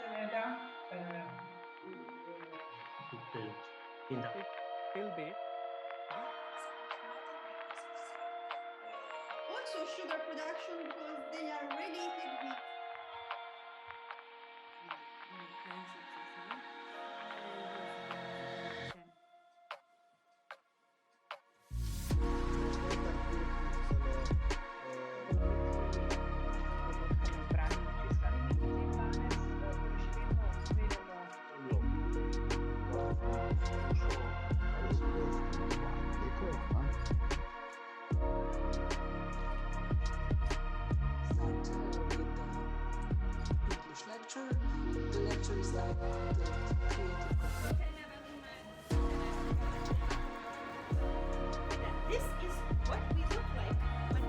Canada. In the Till date, Also sugar production because they are really heavy. Prodotti nel brano ci stanno in Blanes, conoscevamo, osvijamo English lecture. The lecture is titled Creative Content. This is what we look like when